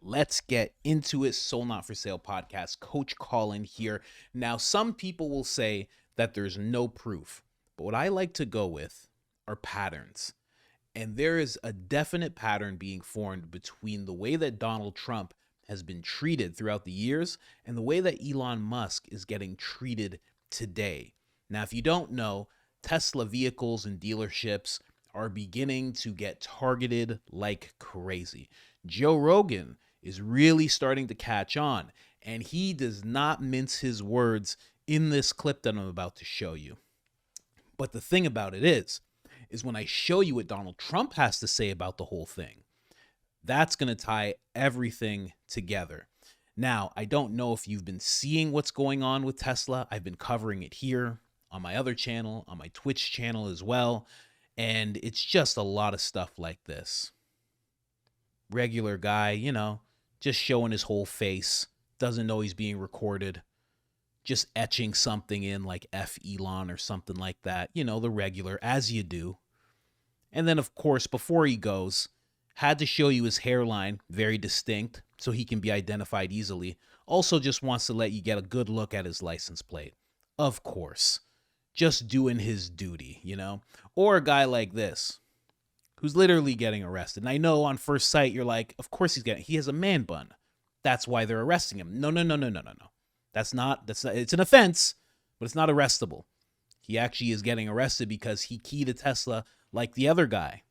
Let's get into it. Soul Not For Sale podcast. Coach Colin here. Now, some people will say that there's no proof, but what I like to go with are patterns. And there is a definite pattern being formed between the way that Donald Trump has been treated throughout the years and the way that Elon Musk is getting treated today. Now, if you don't know, Tesla vehicles and dealerships are beginning to get targeted like crazy. Joe Rogan is really starting to catch on, and he does not mince his words in this clip that I'm about to show you. But the thing about it is when I show you what Donald Trump has to say about the whole thing, that's going to tie everything together. Now, I don't know if you've been seeing what's going on with Tesla. I've been covering it here on my other channel, on my Twitch channel as well. And it's just a lot of stuff like this. Regular guy, you know, just showing his whole face, doesn't know he's being recorded, just etching something in like F Elon or something like that. You know, the regular, as you do. And then, of course, before he goes, had to show you his hairline, very distinct, so he can be identified easily. Also just wants to let you get a good look at his license plate. Of course. Just doing his duty, you know? Or a guy like this, who's literally getting arrested. And I know on first sight, you're like, of course he has a man bun. That's why they're arresting him. No. That's not, it's an offense, but it's not arrestable. He actually is getting arrested because he keyed a Tesla like the other guy.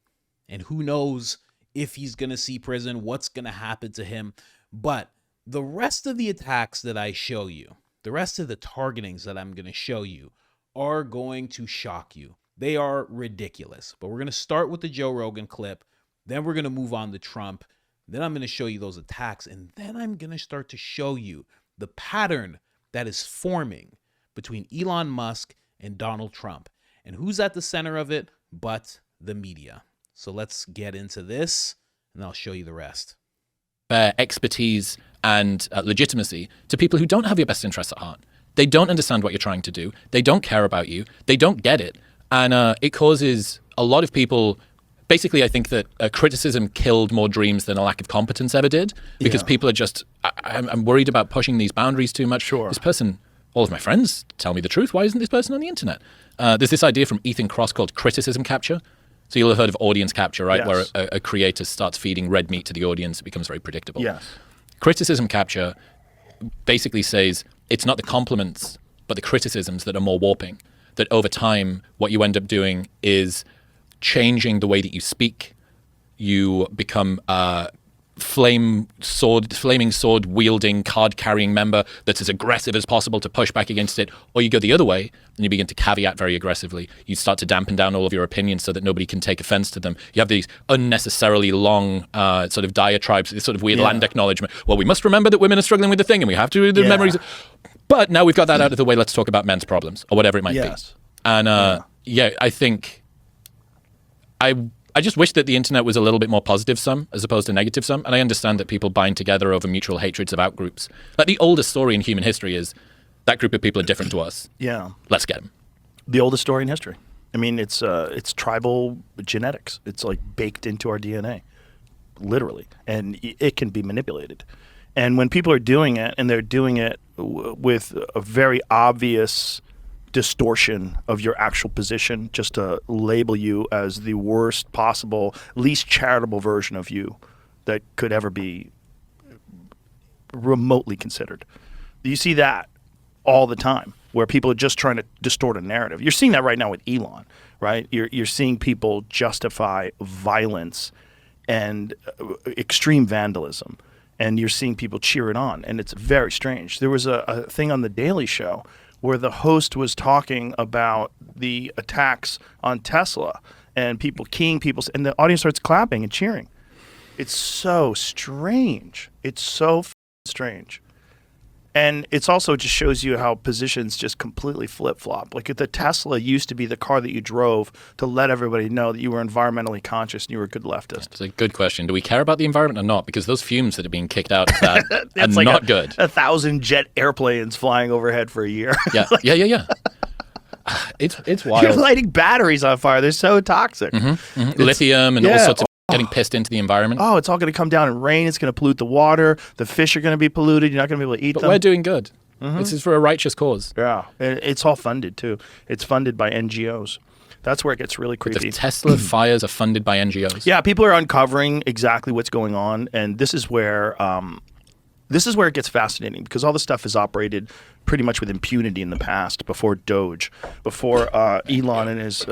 And who knows if he's going to see prison, what's going to happen to him. But the rest of the attacks that I show you, the rest of the targetings that I'm going to show you are going to shock you. They are ridiculous. But we're going to start with the Joe Rogan clip. Then we're going to move on to Trump. Then I'm going to show you those attacks. And then I'm going to start to show you the pattern that is forming between Elon Musk and Donald Trump. And who's at the center of it but the media. So let's get into this, and I'll show you the rest. Expertise and legitimacy to people who don't have your best interests at heart. They don't understand what you're trying to do. They don't care about you. They don't get it. And it causes a lot of people... Basically, I think that criticism killed more dreams than a lack of competence ever did, because people are just... I'm worried about pushing these boundaries too much. Sure. This person... All of my friends tell me the truth. Why isn't this person on the internet? There's this idea from Ethan Kross called criticism capture. So you'll have heard of audience capture, right? Yes. Where a creator starts feeding red meat to the audience. It becomes very predictable. Yes. Criticism capture basically says it's not the compliments, but the criticisms that are more warping. That over time, what you end up doing is changing the way that you speak. You become flaming sword wielding, card carrying member that's as aggressive as possible to push back against it, or you go the other way and you begin to caveat very aggressively. You start to dampen down all of your opinions so that nobody can take offense to them. You have these unnecessarily long sort of diatribes, this sort of weird land acknowledgement. Well, we must remember that women are struggling with the thing and we have to do the memories. But now we've got that out of the way, let's talk about men's problems or whatever it might be. And I think I just wish that the internet was a little bit more positive sum as opposed to negative sum. And I understand that people bind together over mutual hatreds of outgroups. Like the oldest story in human history is that group of people are different to us. Yeah. Let's get them. The oldest story in history. I mean, it's tribal genetics. It's like baked into our DNA, literally. And it can be manipulated. And when people are doing it, and they're doing it with a very obvious distortion of your actual position, just to label you as the worst possible, least charitable version of you that could ever be remotely considered. You see that all the time, where people are just trying to distort a narrative. You're seeing that right now with Elon, right? You're seeing people justify violence and extreme vandalism, and you're seeing people cheer it on, and it's very strange. There was a thing on The Daily Show where the host was talking about the attacks on Tesla and people keying people, and the audience starts clapping and cheering. It's so strange. It's so strange. And it's also just shows you how positions just completely flip-flop. Like if the Tesla used to be the car that you drove to let everybody know that you were environmentally conscious and you were a good leftist. It's a good question. Do we care about the environment or not? Because those fumes that are being kicked out of that are like not good. 1,000 jet airplanes flying overhead for a year. Yeah. It's wild. You're lighting batteries on fire. They're so toxic. Lithium and all sorts of getting pissed into the environment. Oh, it's all going to come down and rain. It's going to pollute the water. The fish are going to be polluted. You're not going to be able to eat But them. we're doing good. This is for a righteous cause. Yeah, and it's all funded too. It's funded by NGOs. That's where it gets really creepy. The Tesla fires are funded by NGOs. Yeah, people are uncovering exactly what's going on, and this is where it gets fascinating, because all this stuff is operated pretty much with impunity in the past, before Doge, before Elon and his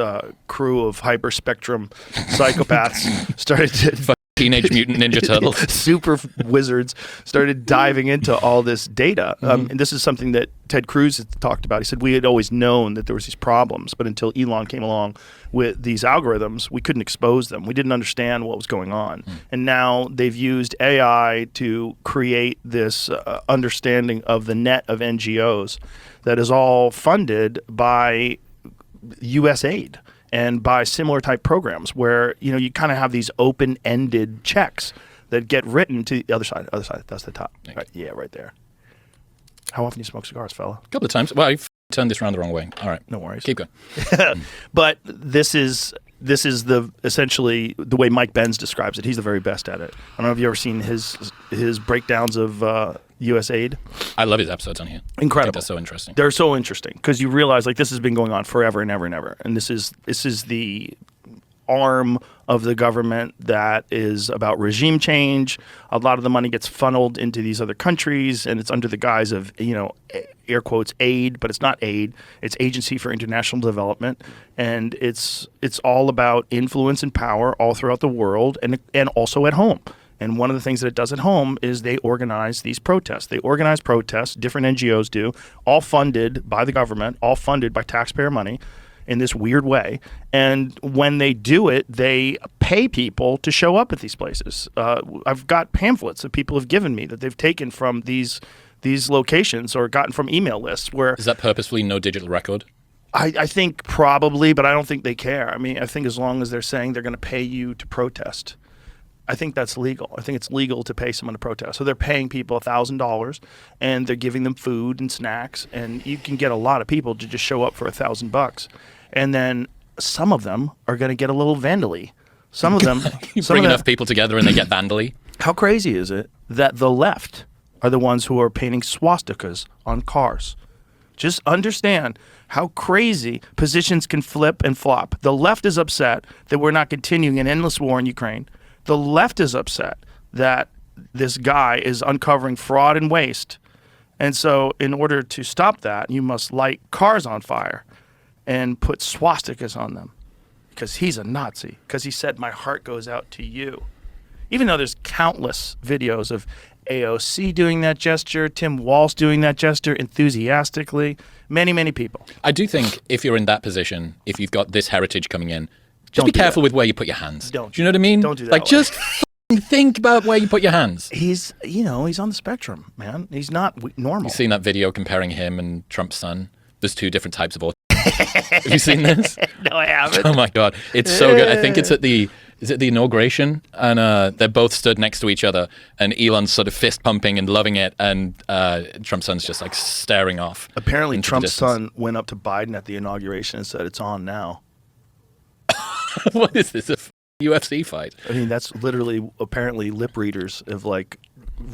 crew of hyperspectrum psychopaths started to Teenage Mutant Ninja Turtles. super wizards started diving into all this data. And this is something that Ted Cruz had talked about. He said, we had always known that there was these problems, but until Elon came along with these algorithms, we couldn't expose them. We didn't understand what was going on. And now they've used AI to create this understanding of the net of NGOs that is all funded by U.S. aid and by similar type programs, where you kind of have these open-ended checks that get written to the other side. That's the top. Right, yeah, right there. How often do you smoke cigars, fella? A couple of times. Well, I've turned this around the wrong way. All right. No worries. Keep going. But this is essentially the way Mike Benz describes it. He's the very best at it. I don't know if you've ever seen his breakdowns of U.S. aid. I love his episodes on here. Incredible. That's so interesting. They're so interesting because you realize this has been going on forever and ever and ever. And this is the arm of the government that is about regime change. A lot of the money gets funneled into these other countries, and it's under the guise of, air quotes, aid, but it's not aid. It's Agency for International Development, and it's all about influence and power all throughout the world, and also at home. And one of the things that it does at home is they organize these protests. They organize protests, different NGOs do, all funded by the government, all funded by taxpayer money in this weird way. And when they do it, they pay people to show up at these places. I've got pamphlets that people have given me that they've taken from these locations or gotten from email lists. Where is that purposefully no digital record? I think probably, but I don't think they care. I mean, I think as long as they're saying they're going to pay you to protest, I think that's legal. I think it's legal to pay someone to protest. So they're paying people $1,000, and they're giving them food and snacks, and you can get a lot of people to just show up for $1,000. And then some of them are going to get a little vandally. Some of them bring enough people together and they get vandally. How crazy is it that the left are the ones who are painting swastikas on cars? Just understand how crazy positions can flip and flop. The left is upset that we're not continuing an endless war in Ukraine. The left is upset that this guy is uncovering fraud and waste. And so in order to stop that, you must light cars on fire and put swastikas on them, because he's a Nazi, because he said, my heart goes out to you. Even though there's countless videos of AOC doing that gesture, Tim Walz doing that gesture enthusiastically, many, many people. I do think if you're in that position, if you've got this heritage coming in, just be careful with where you put your hands. Do you know what I mean? Don't do that. Just think about where you put your hands. He's on the spectrum, man. He's not normal. You've seen that video comparing him and Trump's son? There's two different types of autism. Have you seen this? No, I haven't. Oh my God. It's so good. I think it's at the inauguration? And they're both stood next to each other, and Elon's sort of fist pumping and loving it, and Trump's son's just like staring off. Apparently Trump's son went up to Biden at the inauguration and said, it's on now. What is this, a UFC fight? I mean, that's literally, apparently lip readers have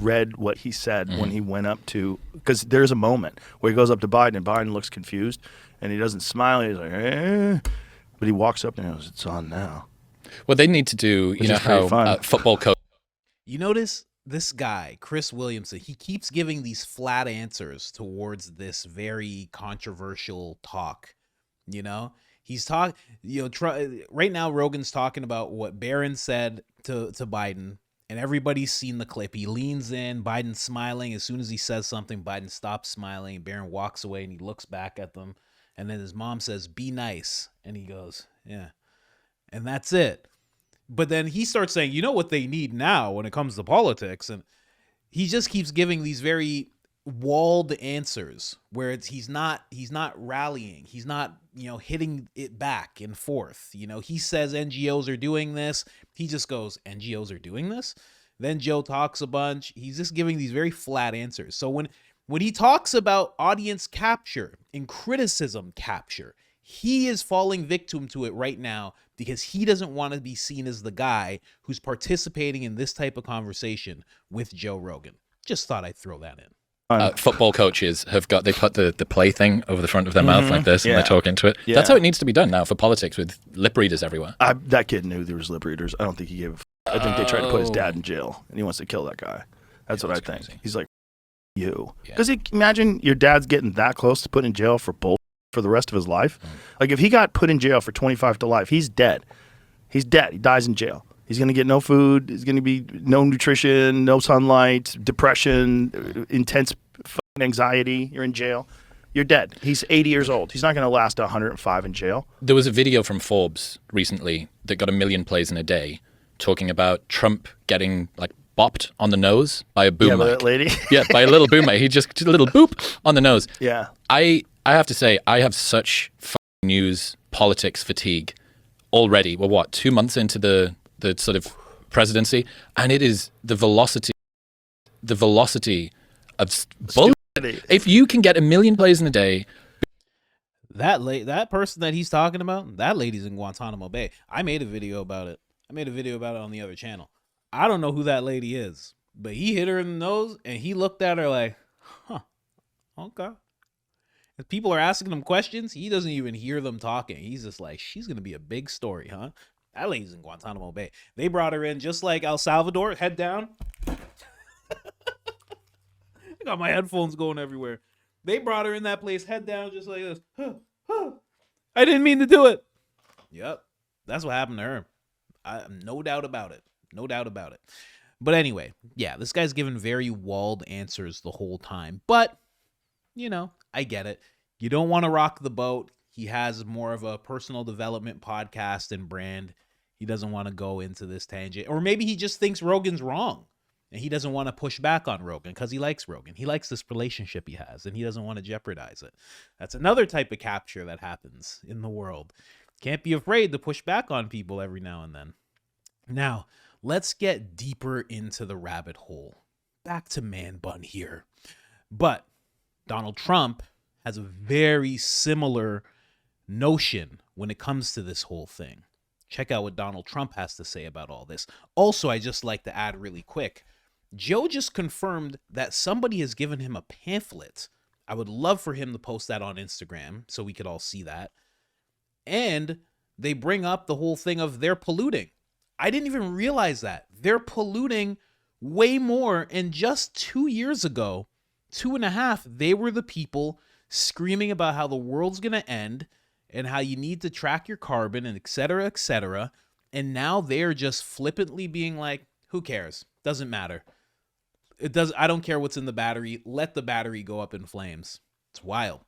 read what he said when he went up to, because there's a moment where he goes up to Biden and Biden looks confused and he doesn't smile. He's like, eh. But he walks up and he goes, it's on now. Well, they need to do, you know how football coach. You notice this guy, Chris Williamson, he keeps giving these flat answers towards this very controversial talk. He's talking, right now Rogan's talking about what Barron said to Biden, and everybody's seen the clip. He leans in, Biden's smiling. As soon as he says something, Biden stops smiling. Barron walks away and he looks back at them. And then his mom says, be nice. And he goes, yeah. And that's it. But then he starts saying, you know what they need now when it comes to politics? And he just keeps giving these very walled answers where he's not rallying. He's not, hitting it back and forth. He says NGOs are doing this. He just goes, NGOs are doing this? Then Joe talks a bunch. He's just giving these very flat answers. So when he talks about audience capture and criticism capture, He is falling victim to it right now because he doesn't want to be seen as the guy who's participating in this type of conversation with Joe Rogan. Just thought I'd throw that in. Football coaches they put the play thing over the front of their mouth like this, and they talk into it. Yeah. That's how it needs to be done now for politics, with lip readers everywhere. That kid knew there was lip readers. I don't think he gave a I think they tried to put his dad in jail, and he wants to kill that guy. That's what I think. Crazy. He's like, you. Because imagine your dad's getting that close to put in jail for bull for the rest of his life. Like, if he got put in jail for 25 to life, he's dead. He's dead. He dies in jail. He's going to get no food. He's going to be no nutrition, no sunlight, depression, intense anxiety. You're in jail. You're dead. He's 80 years old. He's not going to last 105 in jail. There was a video from Forbes recently that got 1 million plays in a day talking about Trump getting like bopped on the nose by a boom mic. By that lady. Yeah, by a little boom mic. He just a little boop on the nose. Yeah. I have to say, I have such news politics fatigue already. We're what, 2 months into the sort of presidency, and it is the velocity of bullshit. If you can get 1 million plays in a day, that person that he's talking about, that lady's in Guantanamo Bay. I made a video about it. On the other channel. I don't know who that lady is, but he hit her in the nose and he looked at her like, huh, okay. If people are asking him questions, he doesn't even hear them talking. He's just like, she's going to be a big story, huh? That lady's in Guantanamo Bay. They brought her in just like El Salvador, head down. I got my headphones going everywhere. They brought her in that place, head down, just like this. I didn't mean to do it. Yep, that's what happened to her. No doubt about it. No doubt about it. But anyway, yeah, this guy's given very walled answers the whole time. But, you know, I get it. You don't want to rock the boat. He has more of a personal development podcast and brand. He doesn't want to go into this tangent. Or maybe he just thinks Rogan's wrong. And he doesn't want to push back on Rogan because he likes Rogan. He likes this relationship he has, and he doesn't want to jeopardize it. That's another type of capture that happens in the world. Can't be afraid to push back on people every now and then. Now, let's get deeper into the rabbit hole. Back to Man Bun here. But Donald Trump has a very similar notion when it comes to this whole thing. Check out what Donald Trump has to say about all this. Also, I just like to add really quick, Joe just confirmed that somebody has given him a pamphlet. I would love for him to post that on Instagram so we could all see that. And they bring up the whole thing of they're polluting. I didn't even realize that. They're polluting way more. And just 2 years ago, 2.5, they were the people screaming about how the world's going to end and how you need to track your carbon and et cetera, et cetera. And now they're just flippantly being like, who cares? Doesn't matter. I don't care what's in the battery. Let the battery go up in flames. It's wild.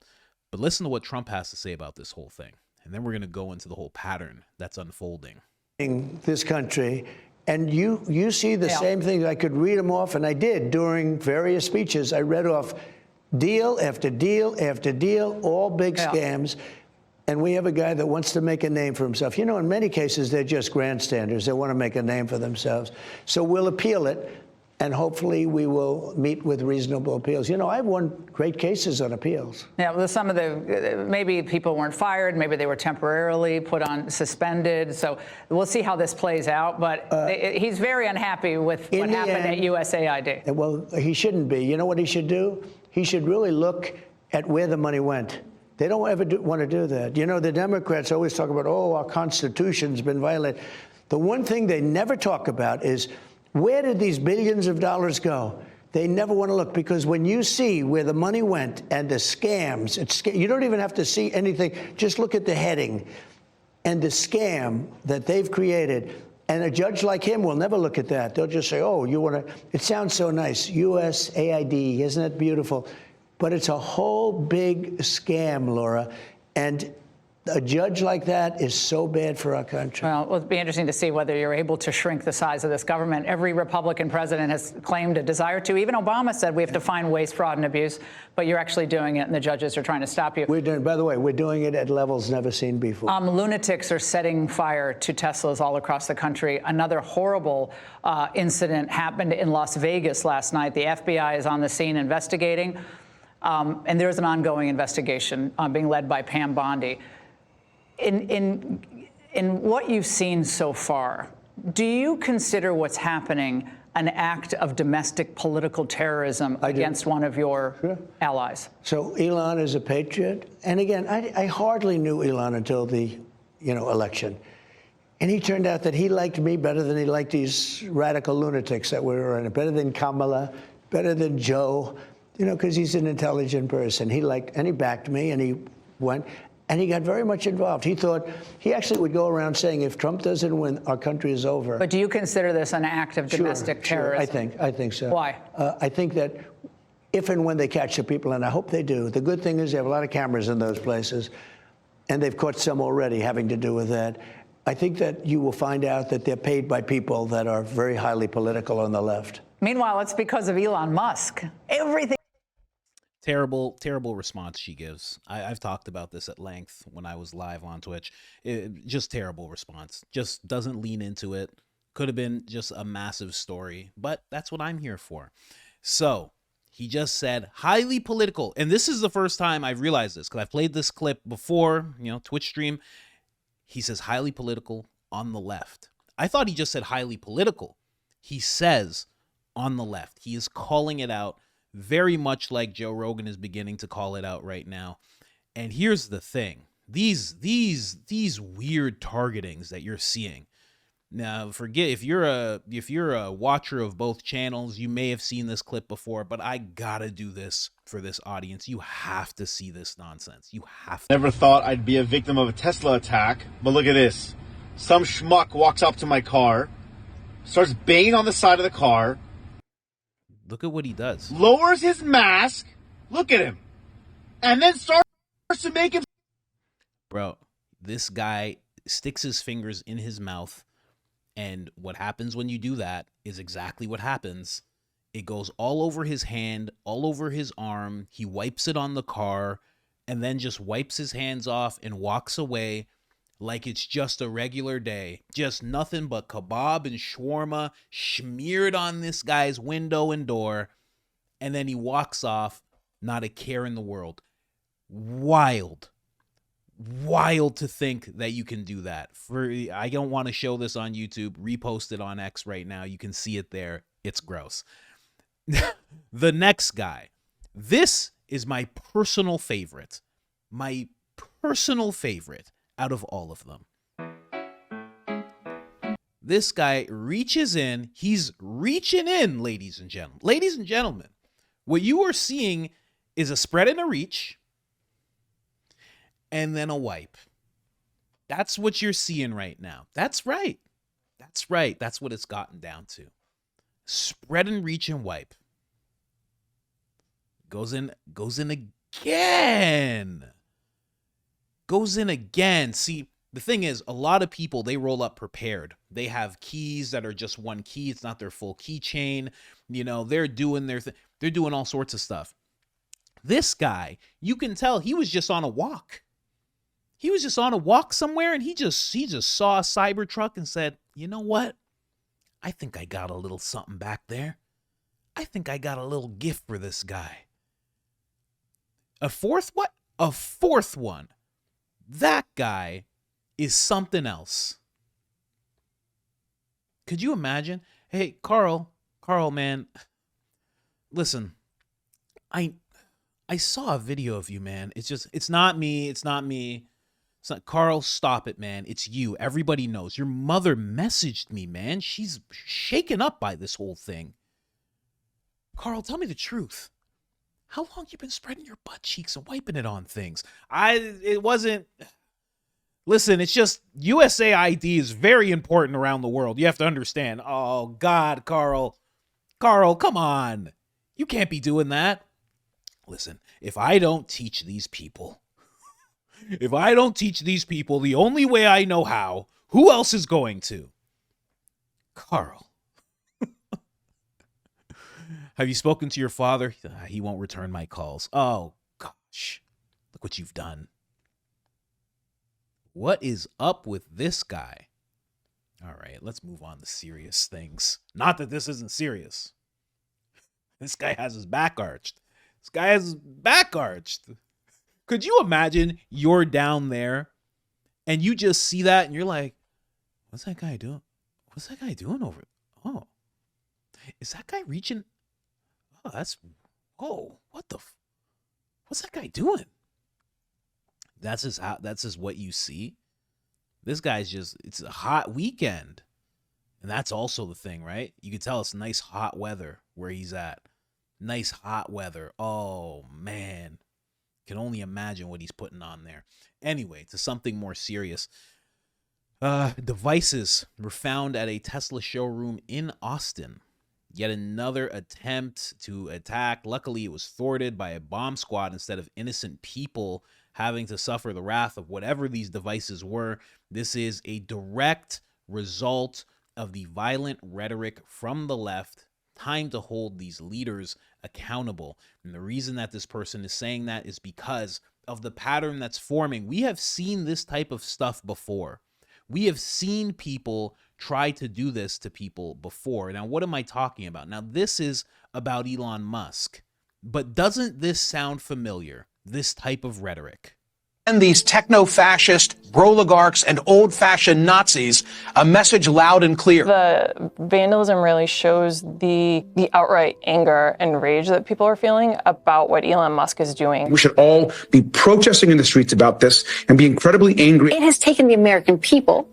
But listen to what Trump has to say about this whole thing. And then we're going to go into the whole pattern that's unfolding. This country, and you see the same things. I could read them off, and I did during various speeches. I read off deal after deal after deal, all big scams. And we have a guy that wants to make a name for himself. You know, in many cases, they're just grandstanders. They want to make a name for themselves. So we'll appeal it, and hopefully we will meet with reasonable appeals. You know, I've won great cases on appeals. Yeah, well, some of the, maybe people weren't fired, maybe they were temporarily put on suspended. So we'll see how this plays out. But he's very unhappy with what happened at USAID. Well, he shouldn't be. You know what he should do? He should really look at where the money went. They don't ever want to do that. You know, the Democrats always talk about, oh, our Constitution's been violated. The one thing they never talk about is, where did these billions of dollars go? They never want to look, because when you see where the money went and the scams, you don't even have to see anything. Just look at the heading and the scam that they've created. And a judge like him will never look at that. They'll just say, oh, you want to, it sounds so nice, USAID, isn't it beautiful? But it's a whole big scam, Laura. And a judge like that is so bad for our country. Well, it'll be interesting to see whether you're able to shrink the size of this government. Every Republican president has claimed a desire to. Even Obama said we have to find waste, fraud, and abuse. But you're actually doing it, and the judges are trying to stop you. We're doing, by the way, we're doing it at levels never seen before. Lunatics are setting fire to Teslas all across the country. Another horrible incident happened in Las Vegas last night. The FBI is on the scene investigating. And there's an ongoing investigation being led by Pam Bondi. In what you've seen so far, do you consider what's happening an act of domestic political terrorism against one of your allies? So Elon is a patriot. And again, I hardly knew Elon until the election. And he turned out that he liked me better than he liked these radical lunatics that were in it, better than Kamala, better than Joe, because he's an intelligent person. And he backed me, and he went, and he got very much involved. He actually would go around saying, if Trump doesn't win, our country is over. But do you consider this an act of domestic terrorism? I think so. Why? I think that if and when they catch the people, and I hope they do, the good thing is they have a lot of cameras in those places, and they've caught some already having to do with that. I think that you will find out that they're paid by people that are very highly political on the left. Meanwhile, it's because of Elon Musk. Everything. Terrible response she gives. I've talked about this at length when I was live on Twitch. Just terrible response. Just doesn't lean into it. Could have been just a massive story, but that's what I'm here for. So he just said highly political. And this is the first time I've realized this, because I've played this clip before, Twitch stream. He says highly political on the left. I thought he just said highly political. He says on the left. He is calling it out very much like Joe Rogan is beginning to call it out right now. And here's the thing. These weird targetings that you're seeing. Now, forget if you're a watcher of both channels, you may have seen this clip before, but I gotta do this for this audience. You have to see this nonsense. You have to. Never thought I'd be a victim of a Tesla attack, but look at this. Some schmuck walks up to my car, starts banging on the side of the car. Look at what he does. Lowers his mask. Look at him. And then starts to make him. Bro, this guy sticks his fingers in his mouth. And what happens when you do that is exactly what happens. It goes all over his hand, all over his arm. He wipes it on the car and then just wipes his hands off and walks away like it's just a regular day. Just nothing but kebab and shawarma smeared on this guy's window and door. And then he walks off, not a care in the world. Wild to think that you can do that. I don't want to show this on YouTube. Repost it on X right now. You can see it there. It's gross. The next guy. This is my personal favorite. My personal favorite out of all of them. This guy reaches in. He's reaching in, ladies and gentlemen. Ladies and gentlemen, what you are seeing is a spread and a reach, and then a wipe. That's what you're seeing right now. That's right. That's right. That's what it's gotten down to. Spread and reach and wipe. Goes in again. Goes in again. See, the thing is, a lot of people, they roll up prepared. They have keys that are just one key. It's not their full keychain. They're doing their thing. They're doing all sorts of stuff. This guy, you can tell he was just on a walk. He was just on a walk somewhere, and he just saw a Cybertruck and said, you know what? I think I got a little something back there. I think I got a little gift for this guy. A fourth what? A fourth one. That guy is something else. Could you imagine? Hey, Carl, man, listen, I saw a video of you, man. It's not me. It's not Carl, stop it, man. It's you. Everybody knows. Your mother messaged me, man. She's shaken up by this whole thing. Carl, tell me the truth. How long you been spreading your butt cheeks and wiping it on things? It wasn't. Listen, it's just USAID is very important around the world. You have to understand. Oh, God, Carl. Carl, come on. You can't be doing that. Listen, if I don't teach these people, the only way I know how, who else is going to? Carl. Have you spoken to your father? He won't return my calls. Oh, gosh. Look what you've done. What is up with this guy? All right, let's move on to serious things. Not that this isn't serious. This guy has his back arched. Could you imagine you're down there And you just see that and you're like, what's that guy doing? What's that guy doing over? Oh, is that guy reaching? Oh, what's that guy doing? That's just what you see. This guy's it's a hot weekend. And that's also the thing, right? You can tell it's nice hot weather where he's at. Nice hot weather. Oh, man. Can only imagine what he's putting on there. Anyway, to something more serious. Devices were found at a Tesla showroom in Austin. Yet another attempt to attack. Luckily, it was thwarted by a bomb squad instead of innocent people having to suffer the wrath of whatever these devices were. This is a direct result of the violent rhetoric from the left. Time to hold these leaders accountable. And the reason that this person is saying that is because of the pattern that's forming. We have seen this type of stuff before. We have seen people try to do this to people before. Now, what am I talking about? Now, this is about Elon Musk. But doesn't this sound familiar? This type of rhetoric. And these techno-fascist, oligarchs, and old-fashioned Nazis a message loud and clear. The vandalism really shows the outright anger and rage that people are feeling about what Elon Musk is doing. We should all be protesting in the streets about this and be incredibly angry. It has taken the American people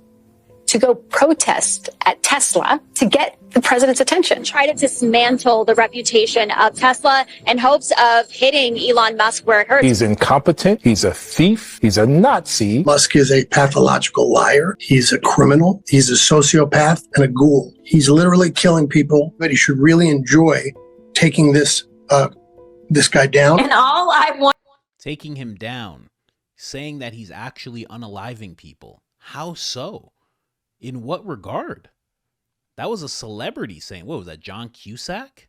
to go protest at Tesla to get the president's attention. Try to dismantle the reputation of Tesla in hopes of hitting Elon Musk where it hurts. He's incompetent. He's a thief. He's a Nazi. Musk is a pathological liar. He's a criminal. He's a sociopath and a ghoul. He's literally killing people, but he should really enjoy taking this guy down. And all I want... Taking him down, saying that he's actually unaliving people. How so? In what regard? That was a celebrity saying, what was that, John Cusack?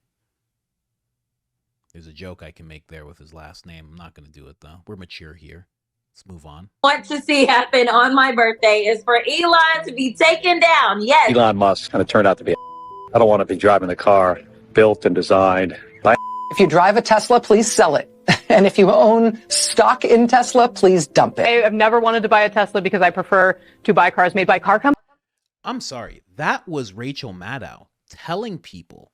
There's a joke I can make there with his last name. I'm not going to do it, though. We're mature here. Let's move on. What to see happen on my birthday is for Elon to be taken down. Yes. Elon Musk kind of turned out to be I don't want to be driving a car built and designed by If you drive a Tesla, please sell it. And if you own stock in Tesla, please dump it. I've never wanted to buy a Tesla because I prefer to buy cars made by car companies. I'm sorry. That was Rachel Maddow telling people,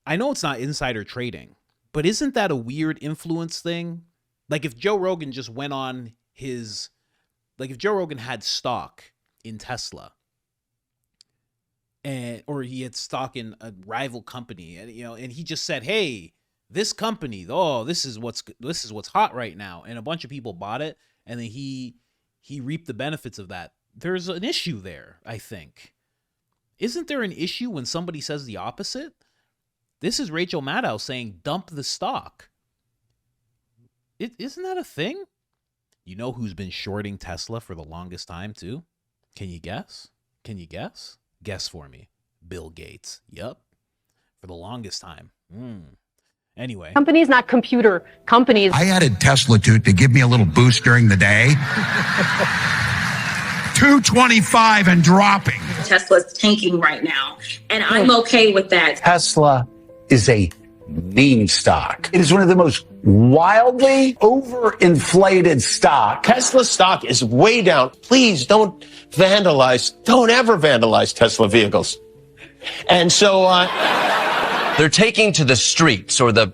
I know it's not insider trading, but isn't that a weird influence thing? Like if Joe Rogan just went on if Joe Rogan had stock in Tesla or he had stock in a rival company and he just said, hey, this company, this is what's hot right now. And a bunch of people bought it and then he reaped the benefits of that. There's an issue there, I think. Isn't there an issue when somebody says the opposite? This is Rachel Maddow saying, dump the stock. Isn't that a thing? You know who's been shorting Tesla for the longest time, too? Can you guess? Guess for me. Bill Gates. Yep. For the longest time. Anyway. Companies, not computer companies. I added Tesla to give me a little boost during the day. 225 and dropping. Tesla's tanking right now, and I'm okay with that. Tesla is a meme stock. It is one of the most wildly overinflated stocks. Tesla stock is way down. Please don't ever vandalize Tesla vehicles. And so they're taking to the streets or the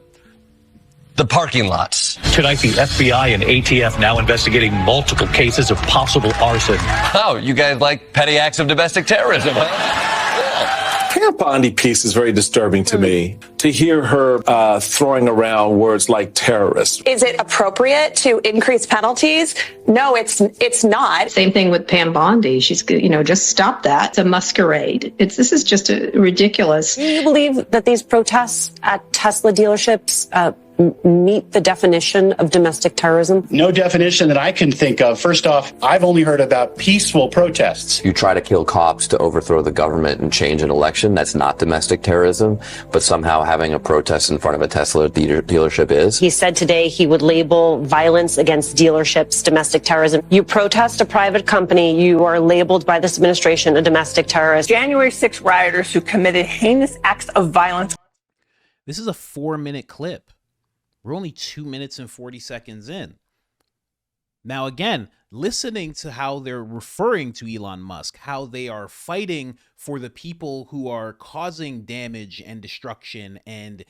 parking lots. Tonight, the FBI and ATF now investigating multiple cases of possible arson. Oh, you guys like petty acts of domestic terrorism, huh? Pam Bondi piece is very disturbing to me. To hear her throwing around words like terrorist. Is it appropriate to increase penalties? No, it's not. Same thing with Pam Bondi. She's, just stop that. It's a masquerade. This is just ridiculous. Do you believe that these protests at Tesla dealerships meet the definition of domestic terrorism? No definition that I can think of. First off, I've only heard about peaceful protests. You try to kill cops to overthrow the government and change an election. That's not domestic terrorism. But somehow having a protest in front of a Tesla dealership is. He said today he would label violence against dealerships domestic terrorism. You protest a private company, you are labeled by this administration a domestic terrorist. January 6 rioters who committed heinous acts of violence. This is a 4-minute clip. We're only 2 minutes and 40 seconds in. Now, again, listening to how they're referring to Elon Musk, how they are fighting for the people who are causing damage and destruction and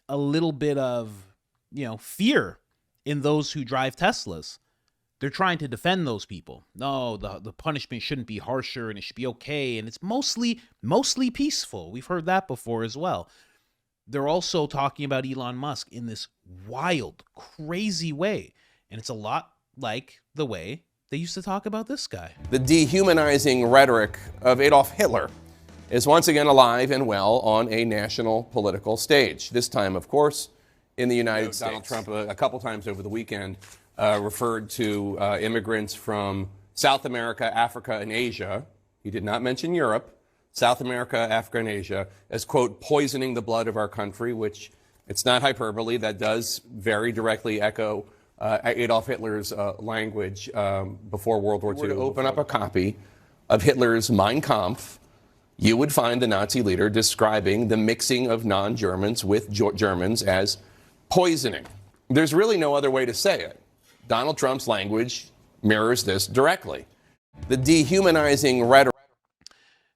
a little bit of, fear in those who drive Teslas. They're trying to defend those people. No, the punishment shouldn't be harsher and it should be okay. And it's mostly peaceful. We've heard that before as well. They're also talking about Elon Musk in this wild, crazy way. And it's a lot like the way they used to talk about this guy. The dehumanizing rhetoric of Adolf Hitler is once again alive and well on a national political stage. This time, of course, in the United States. Donald Trump, a couple times over the weekend, referred to immigrants from South America, Africa, and Asia. He did not mention Europe. South America, Africa, and Asia as, quote, poisoning the blood of our country, which it's not hyperbole. That does very directly echo Adolf Hitler's language before World War II. To open up a copy of Hitler's Mein Kampf, you would find the Nazi leader describing the mixing of non-Germans with Germans as poisoning. There's really no other way to say it. Donald Trump's language mirrors this directly. The dehumanizing rhetoric.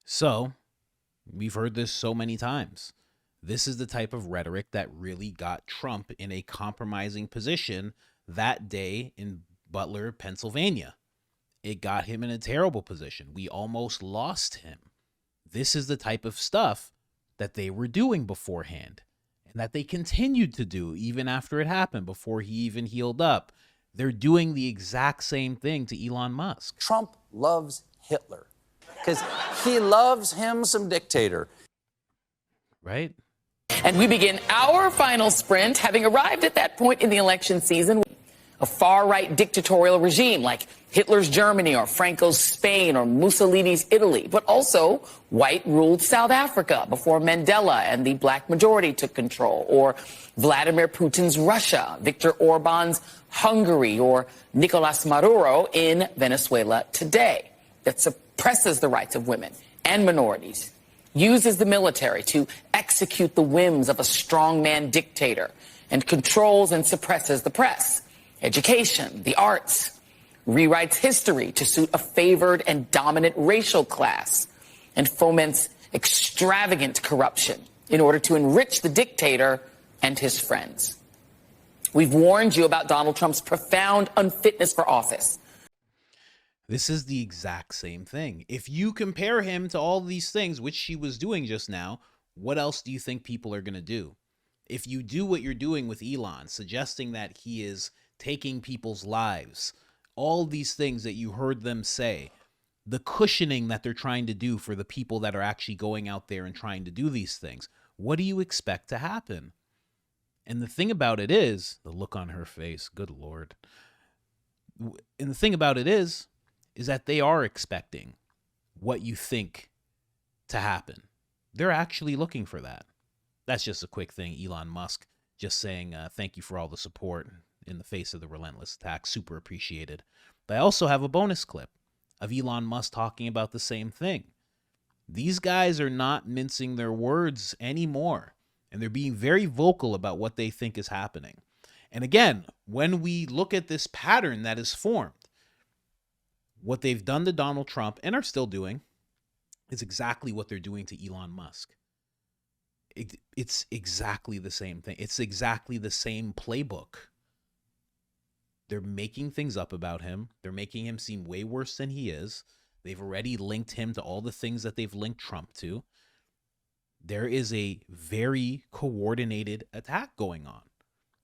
So, we've heard this so many times. This is the type of rhetoric that really got Trump in a compromising position that day in Butler, Pennsylvania. It got him in a terrible position. We almost lost him. This is the type of stuff that they were doing beforehand and that they continued to do even after it happened, before he even healed up. They're doing the exact same thing to Elon Musk. Trump loves Hitler because he loves him some dictator. Right? And we begin our final sprint, having arrived at that point in the election season. A far-right dictatorial regime like Hitler's Germany or Franco's Spain or Mussolini's Italy, but also white-ruled South Africa before Mandela and the black majority took control, or Vladimir Putin's Russia, Viktor Orban's Hungary, or Nicolas Maduro in Venezuela today, that suppresses the rights of women and minorities, uses the military to execute the whims of a strongman dictator, and controls and suppresses the press, education, the arts, rewrites history to suit a favored and dominant racial class, and foments extravagant corruption in order to enrich the dictator and his friends. We've warned you about Donald Trump's profound unfitness for office. This is the exact same thing. If you compare him to all these things, which she was doing just now, what else do you think people are going to do? If you do what you're doing with Elon, suggesting that he is taking people's lives, all these things that you heard them say, the cushioning that they're trying to do for the people that are actually going out there and trying to do these things, what do you expect to happen? And the thing about it is, the look on her face, good Lord. And the thing about it is that they are expecting what you think to happen. They're actually looking for that. That's just a quick thing. Elon Musk just saying thank you for all the support in the face of the relentless attack. Super appreciated. But I also have a bonus clip of Elon Musk talking about the same thing. These guys are not mincing their words anymore, and they're being very vocal about what they think is happening. And again, when we look at this pattern that is formed, what they've done to Donald Trump and are still doing is exactly what they're doing to Elon Musk. It's exactly the same thing. It's exactly the same playbook. They're making things up about him. They're making him seem way worse than he is. They've already linked him to all the things that they've linked Trump to. There is a very coordinated attack going on.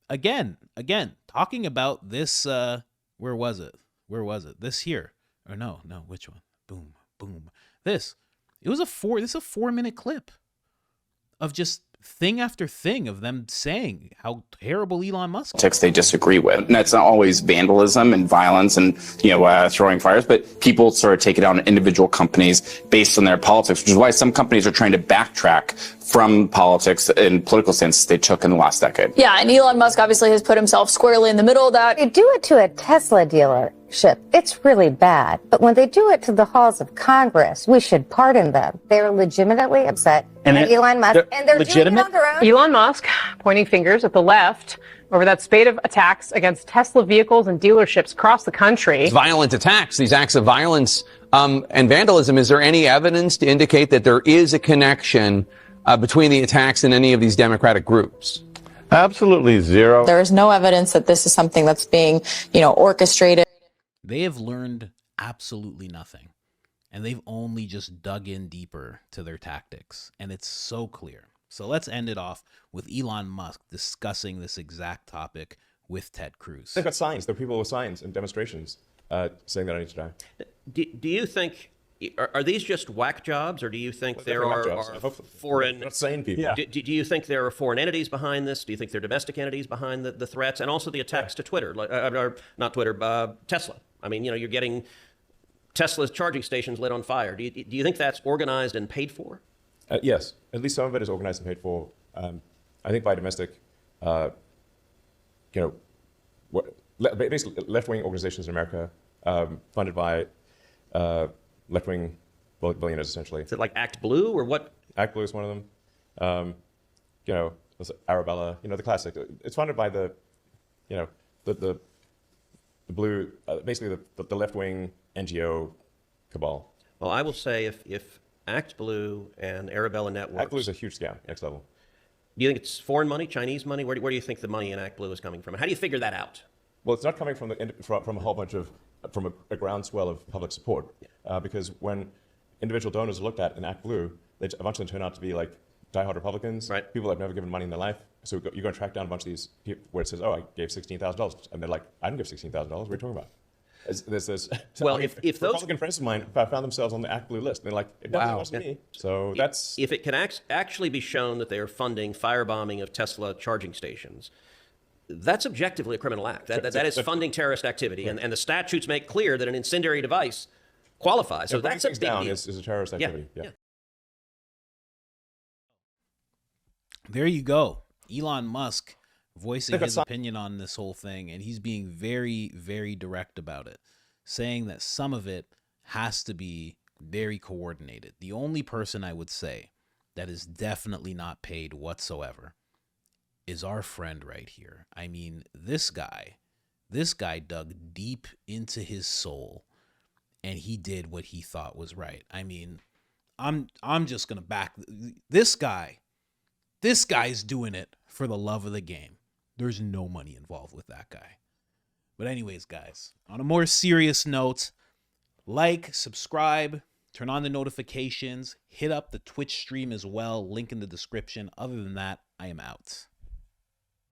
Again, talking about this, where was it? This here. Or no, which one? Boom, boom. This is a 4-minute clip of just thing after thing of them saying how terrible Elon Musk is. They disagree with. And that's not always vandalism and violence and, throwing fires, but people sort of take it out on individual companies based on their politics, which is why some companies are trying to backtrack from politics and political stances they took in the last decade. Yeah, and Elon Musk obviously has put himself squarely in the middle of that. They do it to a Tesla dealership. It's really bad. But when they do it to the halls of Congress, we should pardon them. They're legitimately upset at Elon Musk, and they're doing it on their own. Elon Musk pointing fingers at the left, over that spate of attacks against Tesla vehicles and dealerships across the country. Violent attacks, these acts of violence and vandalism, is there any evidence to indicate that there is a connection between the attacks and any of these Democratic groups? Absolutely zero. There is no evidence that this is something that's being, orchestrated. They have learned absolutely nothing. And they've only just dug in deeper to their tactics. And it's so clear. So let's end it off with Elon Musk discussing this exact topic with Ted Cruz. They've got signs. There are people with signs and demonstrations saying that I need to die. Do you think, are these just whack jobs, or do you think there are foreign... Not sane people. Yeah. Do you think there are foreign entities behind this? Do you think there are domestic entities behind the threats? And also the attacks to Twitter, not Twitter, Tesla. I mean, you're getting Tesla's charging stations lit on fire. Do you think that's organized and paid for? Yes, at least some of it is organized and paid for. I think by domestic, basically left-wing organizations in America funded by left-wing billionaires, essentially. Is it like Act Blue or what? Act Blue is one of them. Arabella, the classic. It's funded by the blue, basically the left-wing NGO cabal. Well, I will say if Act Blue and Arabella Networks... Act Blue is a huge scam, next level. Do you think it's foreign money, Chinese money? Where do you think the money in Act Blue is coming from? How do you figure that out? Well, it's not coming from a whole bunch of, from a groundswell of public support. Because when individual donors are looked at in Act Blue, they eventually turn out to be like diehard Republicans, right? People that have never given money in their life. So you're going to track down a bunch of these people where it says, oh, I gave $16,000. And they're like, I didn't give $16,000. What are you talking about? Well, if those Republican friends of mine found themselves on the Act Blue list, they're like, it definitely wasn't me. So that's... If it can actually be shown that they are funding firebombing of Tesla charging stations, that's objectively a criminal act. That is funding terrorist activity. Right. And the statutes make clear that an incendiary device qualifies. So that's a big deal. Is a terrorist activity. Yeah. There you go. Elon Musk voicing his opinion on this whole thing, and he's being very, very direct about it, saying that some of it has to be very coordinated. The only person I would say that is definitely not paid whatsoever is our friend right here. I mean, this guy dug deep into his soul, and he did what he thought was right. I mean, I'm just gonna back this guy. This guy's doing it for the love of the game. There's no money involved with that guy. But anyways, guys, on a more serious note, like, subscribe, turn on the notifications, hit up the Twitch stream as well, link in the description. Other than that, I am out.